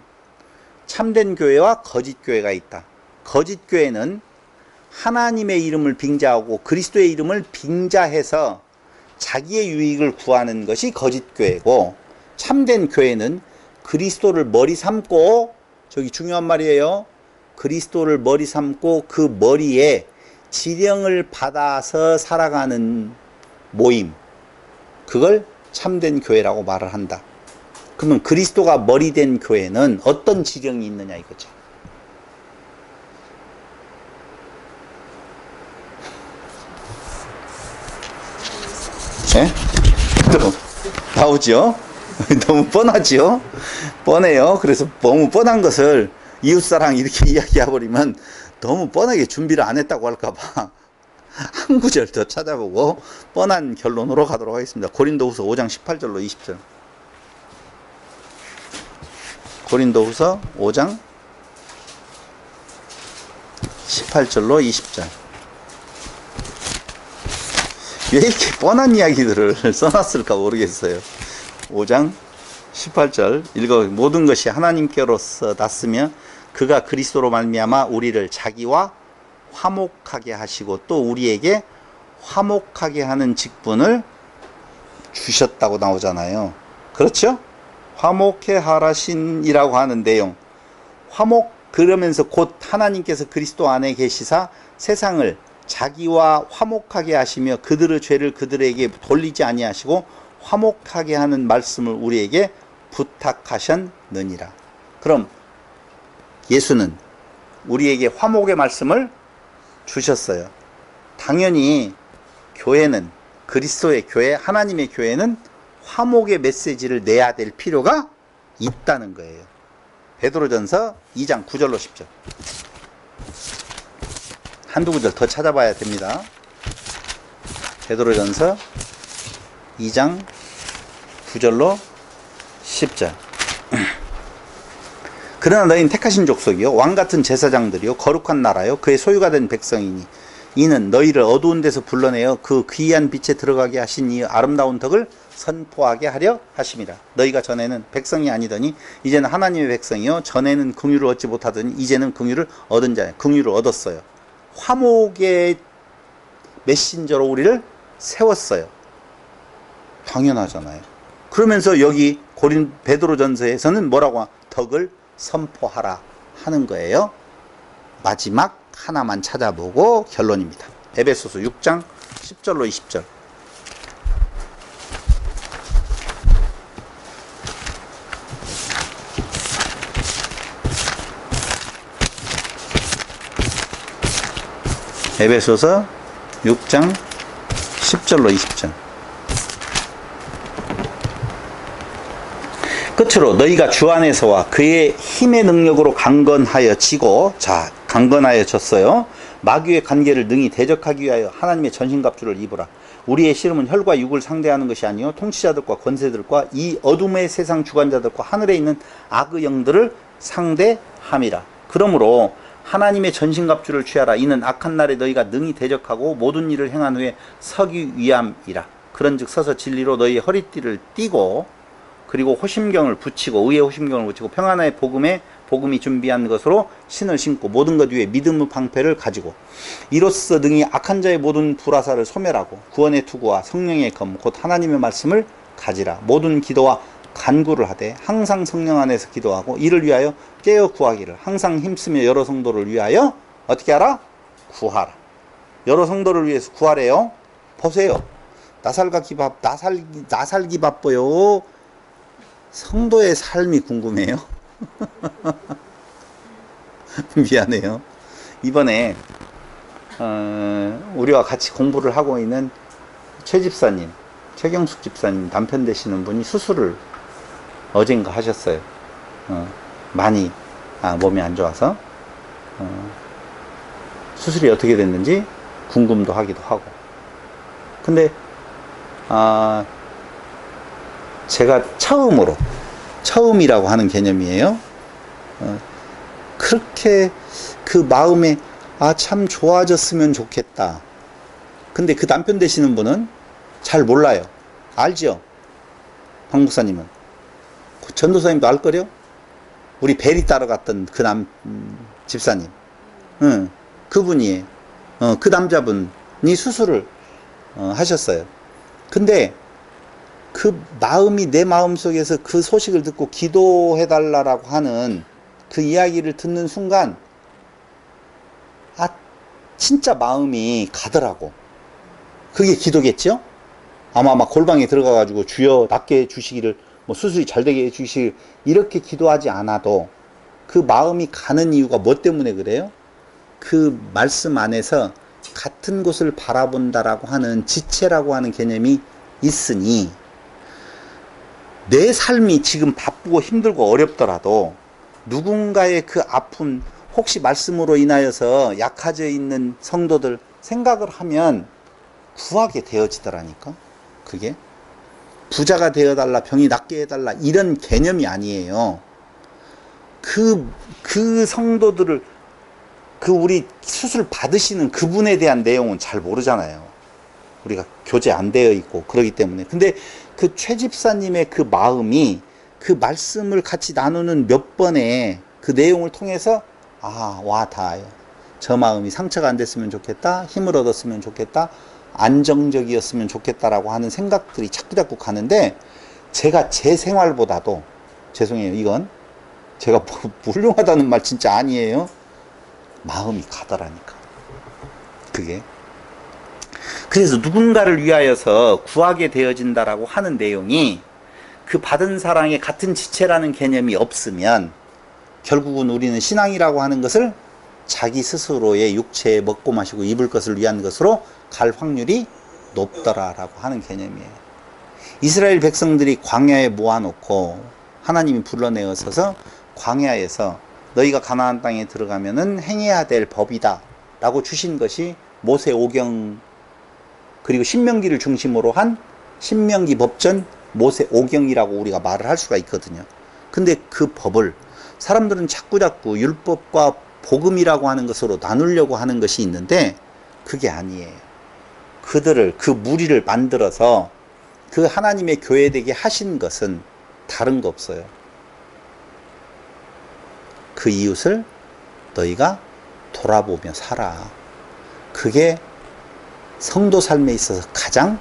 참된 교회와 거짓교회가 있다. 거짓교회는 하나님의 이름을 빙자하고 그리스도의 이름을 빙자해서 자기의 유익을 구하는 것이 거짓교회고, 참된 교회는 그리스도를 머리 삼고, 저기 중요한 말이에요. 그리스도를 머리 삼고 그 머리에 지령을 받아서 살아가는 모임. 그걸 참된 교회라고 말을 한다. 그러면 그리스도가 머리 된 교회는 어떤 지령이 있느냐 이거죠. 네? 또 나오죠? 너무 뻔하죠? 뻔해요. 그래서 너무 뻔한 것을 이웃사랑 이렇게 이야기해버리면 너무 뻔하게 준비를 안 했다고 할까봐 한 구절 더 찾아보고 뻔한 결론으로 가도록 하겠습니다. 고린도후서 5장 18절로 20절. 고린도후서 5장 18절로 20절. 왜 이렇게 뻔한 이야기들을 써놨을까 모르겠어요. 5장 18절 읽어. 모든 것이 하나님께로서 났으며 그가 그리스도로 말미암아 우리를 자기와 화목하게 하시고 또 우리에게 화목하게 하는 직분을 주셨다고 나오잖아요. 그렇죠? 화목해 하라신이라고 하는 내용. 화목 그러면서 곧 하나님께서 그리스도 안에 계시사 세상을 자기와 화목하게 하시며 그들의 죄를 그들에게 돌리지 아니하시고 화목하게 하는 말씀을 우리에게 부탁하셨느니라. 그럼 예수는 우리에게 화목의 말씀을 주셨어요. 당연히 교회는, 그리스도의 교회, 하나님의 교회는 화목의 메시지를 내야 될 필요가 있다는 거예요. 베드로전서 2장 9절로 10절. 한두 구절 더 찾아봐야 됩니다. 베드로전서 2장 9절로 10절. 그러나 너희는 택하신 족속이요 왕같은 제사장들이요 거룩한 나라요 그의 소유가 된 백성이니 이는 너희를 어두운 데서 불러내어 그 귀한 빛에 들어가게 하신 이 아름다운 덕을 선포하게 하려 하심이라. 너희가 전에는 백성이 아니더니 이제는 하나님의 백성이요 전에는 긍휼을 얻지 못하더니 이제는 긍휼을 얻은 자야. 긍휼을 얻었어요. 화목의 메신저로 우리를 세웠어요. 당연하잖아요. 그러면서 여기 베드로전서에서는 뭐라고 덕을 선포하라 하는 거예요. 마지막 하나만 찾아보고 결론입니다. 에베소서 6장 10절로 20절. 에베소서 6장 10절로 20절. 끝으로 너희가 주 안에서와 그의 힘의 능력으로 강건하여 지고, 자, 강건하여 졌어요. 마귀의 관계를 능히 대적하기 위하여 하나님의 전신갑주를 입으라. 우리의 씨름은 혈과 육을 상대하는 것이 아니요 통치자들과 권세들과 이 어둠의 세상 주관자들과 하늘에 있는 악의 영들을 상대함이라. 그러므로 하나님의 전신갑주를 취하라. 이는 악한 날에 너희가 능히 대적하고 모든 일을 행한 후에 서기 위함이라. 그런즉 서서 진리로 너희의 허리띠를 띠고 그리고 호심경을 붙이고 의의 호심경을 붙이고 평안의 복음이 준비한 것으로 신을 신고 모든 것 위에 믿음의 방패를 가지고 이로써 능히 악한 자의 모든 불화살을 소멸하고 구원의 투구와 성령의 검 곧 하나님의 말씀을 가지라. 모든 기도와 간구를 하되 항상 성령 안에서 기도하고 이를 위하여 깨어 구하기를 항상 힘쓰며 여러 성도를 위하여 어떻게 하라? 구하라. 여러 성도를 위해서 구하래요. 보세요. 나살기 바빠요. 성도의 삶이 궁금해요. 미안해요. 이번에 우리와 같이 공부를 하고 있는 최 집사님, 최경숙 집사님 남편 되시는 분이 수술을 어젠가 하셨어요. 많이 몸이 안 좋아서 수술이 어떻게 됐는지 궁금도 하기도 하고. 근데 제가 처음이라고 하는 개념이에요. 그렇게 그 마음에 참 좋아졌으면 좋겠다. 근데 그 남편 되시는 분은 잘 몰라요. 알죠? 박 목사님은. 전도사님도 알거려? 우리 베리 따라갔던 그 집사님. 그분이에요. 그 남자분이 수술을 하셨어요. 근데 그 마음이 내 마음속에서 그 소식을 듣고 기도해달라고 하는 그 이야기를 듣는 순간 진짜 마음이 가더라고. 그게 기도겠죠? 아마 막 골방에 들어가가지고 주여 낫게 해주시기를, 뭐 수술이 잘 되게 해주시길, 이렇게 기도하지 않아도 그 마음이 가는 이유가 뭐 때문에 그래요? 그 말씀 안에서 같은 곳을 바라본다라고 하는 지체라고 하는 개념이 있으니, 내 삶이 지금 바쁘고 힘들고 어렵더라도 누군가의 그 아픔, 혹시 말씀으로 인하여서 약해져 있는 성도들 생각을 하면 구하게 되어지더라니까. 그게 부자가 되어달라, 병이 낫게 해달라, 이런 개념이 아니에요. 그 성도들을, 그 우리 수술 받으시는 그분에 대한 내용은 잘 모르잖아요. 우리가 교제 안 되어 있고 그러기 때문에. 근데 그 최 집사님의 그 마음이, 그 말씀을 같이 나누는 몇 번의 그 내용을 통해서, 아, 와 닿아요. 저 마음이 상처가 안 됐으면 좋겠다, 힘을 얻었으면 좋겠다, 안정적이었으면 좋겠다라고 하는 생각들이 자꾸자꾸 가는데, 제가 제 생활보다도, 죄송해요, 이건 제가 뭐 훌륭하다는 말 진짜 아니에요. 마음이 가더라니까. 그게. 그래서 누군가를 위하여서 구하게 되어진다라고 하는 내용이, 그 받은 사랑의 같은 지체라는 개념이 없으면 결국은 우리는 신앙이라고 하는 것을 자기 스스로의 육체에 먹고 마시고 입을 것을 위한 것으로 갈 확률이 높더라라고 하는 개념이에요. 이스라엘 백성들이 광야에 모아놓고 하나님이 불러내어서 광야에서 너희가 가나안 땅에 들어가면은 행해야 될 법이다 라고 주신 것이 모세오경, 그리고 신명기를 중심으로 한 신명기 법전 모세오경이라고 우리가 말을 할 수가 있거든요. 근데 그 법을 사람들은 자꾸자꾸 율법과 복음이라고 하는 것으로 나누려고 하는 것이 있는데, 그게 아니에요. 그들을, 그 무리를 만들어서 그 하나님의 교회되게 하신 것은 다른 거 없어요. 그 이웃을 너희가 돌아보며 살아. 그게 성도 삶에 있어서 가장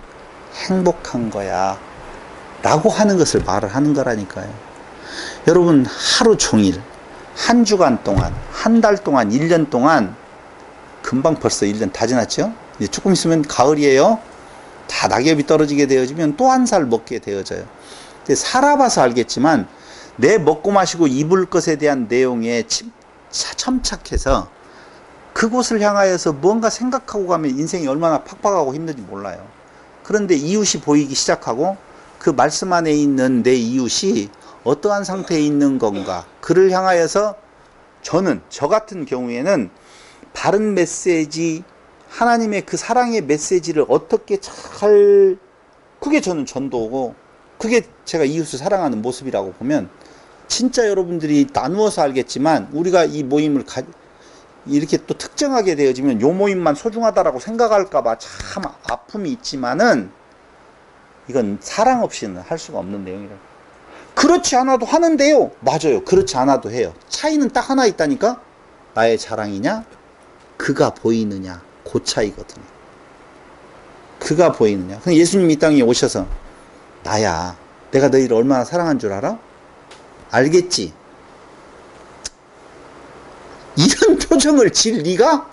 행복한 거야 라고 하는 것을 말을 하는 거라니까요. 여러분, 하루 종일, 한 주간 동안, 한 달 동안, 1년 동안, 금방 벌써 1년 다 지났죠? 이제 조금 있으면 가을이에요. 다 낙엽이 떨어지게 되어지면 또 한 살 먹게 되어져요. 근데 살아봐서 알겠지만, 내 먹고 마시고 입을 것에 대한 내용에 첨착해서 그곳을 향하여서 뭔가 생각하고 가면 인생이 얼마나 팍팍하고 힘든지 몰라요. 그런데 이웃이 보이기 시작하고, 그 말씀 안에 있는 내 이웃이 어떠한 상태에 있는 건가, 그를 향하여서 저 같은 경우에는 바른 메시지, 하나님의 그 사랑의 메시지를 어떻게 잘, 그게 저는 전도고, 그게 제가 이웃을 사랑하는 모습이라고 보면, 진짜 여러분들이 나누어서 알겠지만, 우리가 이 모임을 이렇게 또 특정하게 되어지면 요 모임만 소중하다라고 생각할까봐 참 아픔이 있지만은, 이건 사랑 없이는 할 수가 없는 내용이라고. 그렇지 않아도 하는데요. 맞아요. 그렇지 않아도 해요. 차이는 딱 하나 있다니까? 나의 자랑이냐? 그가 보이느냐? 그 차이거든요. 그가 보이느냐? 그럼 예수님이 이 땅에 오셔서, 나야, 내가 너희를 얼마나 사랑한 줄 알아? 알겠지? 이런 표정을 질 리가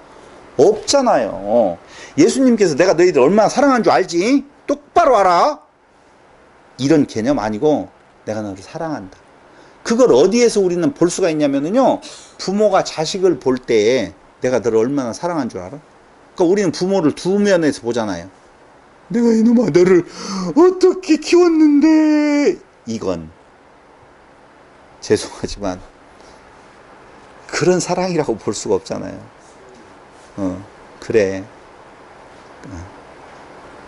없잖아요. 예수님께서 내가 너희들 얼마나 사랑한 줄 알지? 똑바로 알아? 이런 개념 아니고, 내가 너를 사랑한다. 그걸 어디에서 우리는 볼 수가 있냐면요, 부모가 자식을 볼 때에 내가 너를 얼마나 사랑한 줄 알아? 그러니까 우리는 부모를 두 면에서 보잖아요. 내가 이놈아 너를 어떻게 키웠는데, 이건 죄송하지만 그런 사랑이라고 볼 수가 없잖아요. 그래.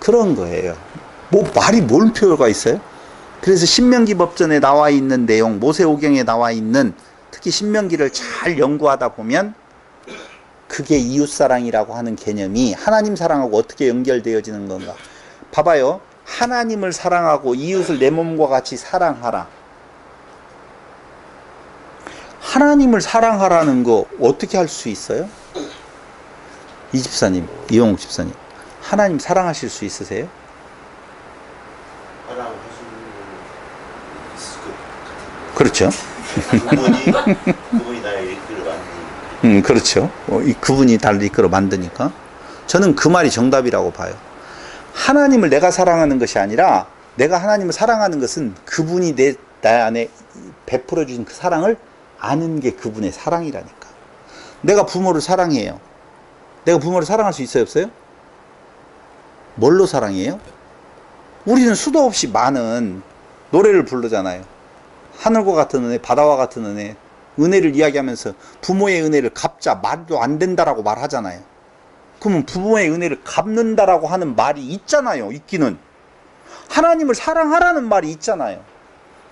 그런 거예요. 뭐 말이 뭔 표현가 있어요? 그래서 신명기 법전에 나와 있는 내용, 모세오경에 나와 있는, 특히 신명기를 잘 연구하다 보면 그게 이웃사랑이라고 하는 개념이 하나님 사랑하고 어떻게 연결되어지는 건가. 봐봐요. 하나님을 사랑하고 이웃을 내 몸과 같이 사랑하라. 하나님을 사랑하라는 거 어떻게 할 수 있어요? 이 집사님, 이용욱 집사님, 하나님 사랑하실 수 있으세요? 그렇죠. 그분이 나를 이끌어 만드니까. 그렇죠. 그분이 나를 이끌어 만드니까. 저는 그 말이 정답이라고 봐요. 하나님을 내가 사랑하는 것이 아니라 내가 하나님을 사랑하는 것은 그분이 나 안에 베풀어 주신 그 사랑을 아는 게 그분의 사랑이라니까. 내가 부모를 사랑해요. 내가 부모를 사랑할 수 있어요, 없어요? 뭘로 사랑해요? 우리는 수도 없이 많은 노래를 부르잖아요. 하늘과 같은 은혜, 바다와 같은 은혜, 은혜를 이야기하면서 부모의 은혜를 갚자, 말도 안 된다라고 말하잖아요. 그러면 부모의 은혜를 갚는다라고 하는 말이 있잖아요. 있기는. 하나님을 사랑하라는 말이 있잖아요.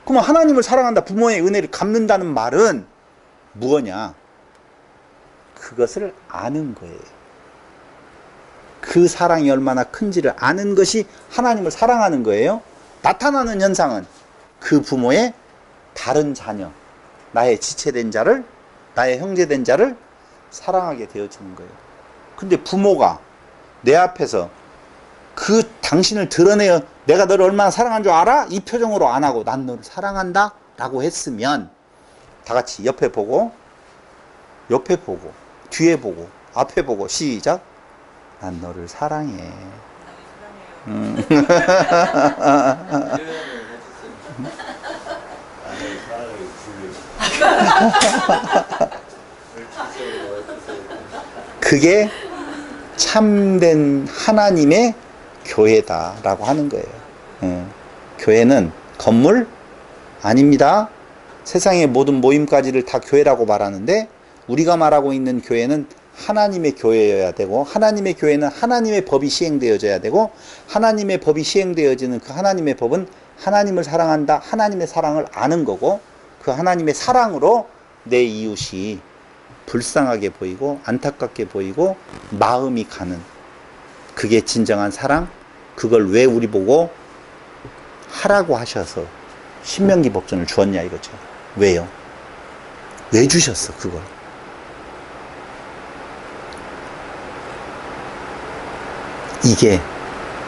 그러면 하나님을 사랑한다, 부모의 은혜를 갚는다는 말은 무엇이냐? 그것을 아는 거예요. 그 사랑이 얼마나 큰지를 아는 것이 하나님을 사랑하는 거예요. 나타나는 현상은 그 부모의 다른 자녀, 나의 지체된 자를, 나의 형제된 자를 사랑하게 되어지는 거예요. 근데 부모가 내 앞에서 그 당신을 드러내어 내가 너를 얼마나 사랑한 줄 알아? 이 표정으로 안 하고 난 너를 사랑한다 라고 했으면 다 같이 옆에 보고 뒤에 보고 앞에 보고 시작. 난 너를 사랑해. 그게 참된 하나님의 교회다라고 하는 거예요. 교회는 건물 아닙니다. 세상의 모든 모임까지를 다 교회라고 말하는데 우리가 말하고 있는 교회는 하나님의 교회여야 되고, 하나님의 교회는 하나님의 법이 시행되어져야 되고, 하나님의 법이 시행되어지는 그 하나님의 법은 하나님을 사랑한다, 하나님의 사랑을 아는 거고, 그 하나님의 사랑으로 내 이웃이 불쌍하게 보이고 안타깝게 보이고 마음이 가는, 그게 진정한 사랑. 그걸 왜 우리 보고 하라고 하셔서 신명기 법전을 주었냐 이거죠. 왜요? 왜 주셨어 그걸? 이게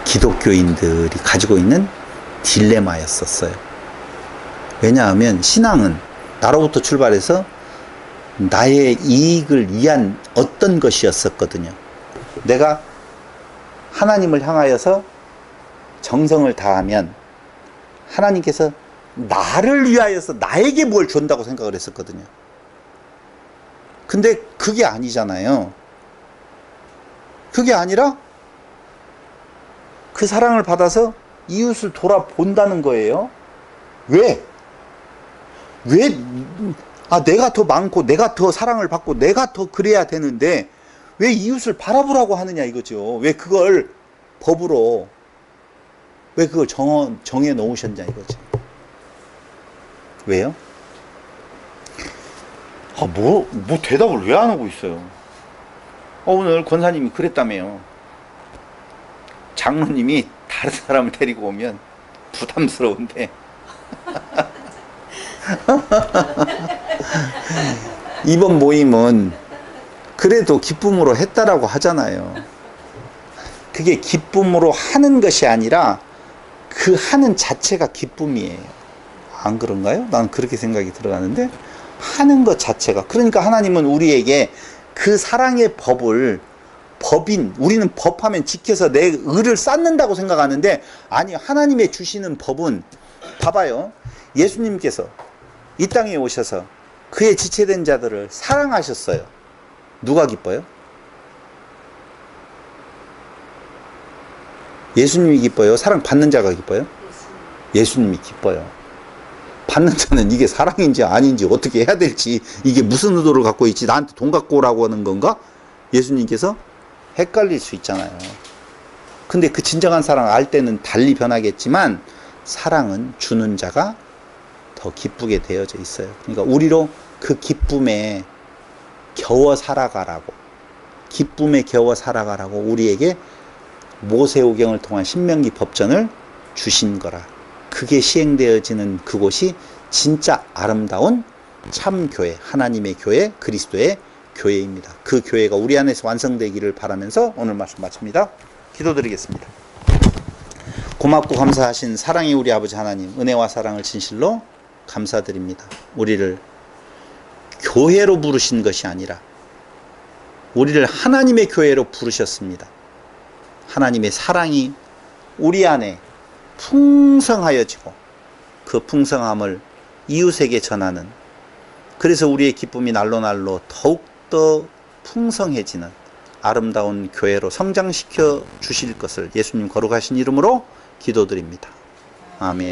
기독교인들이 가지고 있는 딜레마였었어요. 왜냐하면 신앙은 나로부터 출발해서 나의 이익을 위한 어떤 것이었었거든요. 내가 하나님을 향하여서 정성을 다하면 하나님께서 나를 위하여서 나에게 뭘 준다고 생각을 했었거든요. 근데 그게 아니잖아요. 그게 아니라 그 사랑을 받아서 이웃을 돌아본다는 거예요. 왜? 내가 더 많고 내가 더 사랑을 받고 내가 더 그래야 되는데 왜 이웃을 바라보라고 하느냐 이거죠. 왜 그걸 법으로 왜 그걸 정해 놓으셨냐 이거죠. 왜요? 뭐 대답을 왜 안 하고 있어요? 오늘 권사님이 그랬다며요. 장로님이 다른 사람을 데리고 오면 부담스러운데 이번 모임은 그래도 기쁨으로 했다라고 하잖아요. 그게 기쁨으로 하는 것이 아니라 그 하는 자체가 기쁨이에요. 안 그런가요? 난 그렇게 생각이 들어가는데, 하는 것 자체가, 그러니까 하나님은 우리에게 그 사랑의 법인, 우리는 법하면 지켜서 내 의를 쌓는다고 생각하는데, 아니, 하나님의 주시는 법은, 봐봐요. 예수님께서 이 땅에 오셔서 그의 지체된 자들을 사랑하셨어요. 누가 기뻐요? 예수님이 기뻐요? 사랑받는 자가 기뻐요? 예수님이 기뻐요. 받는 자는 이게 사랑인지 아닌지 어떻게 해야 될지, 이게 무슨 의도를 갖고 있지, 나한테 돈 갖고 오라고 하는 건가? 예수님께서 헷갈릴 수 있잖아요. 근데 그 진정한 사랑 알 때는 달리 변하겠지만, 사랑은 주는 자가 더 기쁘게 되어져 있어요. 그러니까 우리로 그 기쁨에 겨워 살아가라고, 기쁨에 겨워 살아가라고 우리에게 모세오경을 통한 신명기 법전을 주신 거라. 그게 시행되어지는 그곳이 진짜 아름다운 참교회, 하나님의 교회, 그리스도의 교회입니다. 그 교회가 우리 안에서 완성되기를 바라면서 오늘 말씀 마칩니다. 기도드리겠습니다. 고맙고 감사하신 사랑의 우리 아버지 하나님, 은혜와 사랑을 진실로 감사드립니다. 우리를 교회로 부르신 것이 아니라 우리를 하나님의 교회로 부르셨습니다. 하나님의 사랑이 우리 안에 풍성하여지고 그 풍성함을 이웃에게 전하는, 그래서 우리의 기쁨이 날로 날로 더욱더 풍성해지는 아름다운 교회로 성장시켜 주실 것을 예수님 거룩하신 이름으로 기도드립니다. 아멘.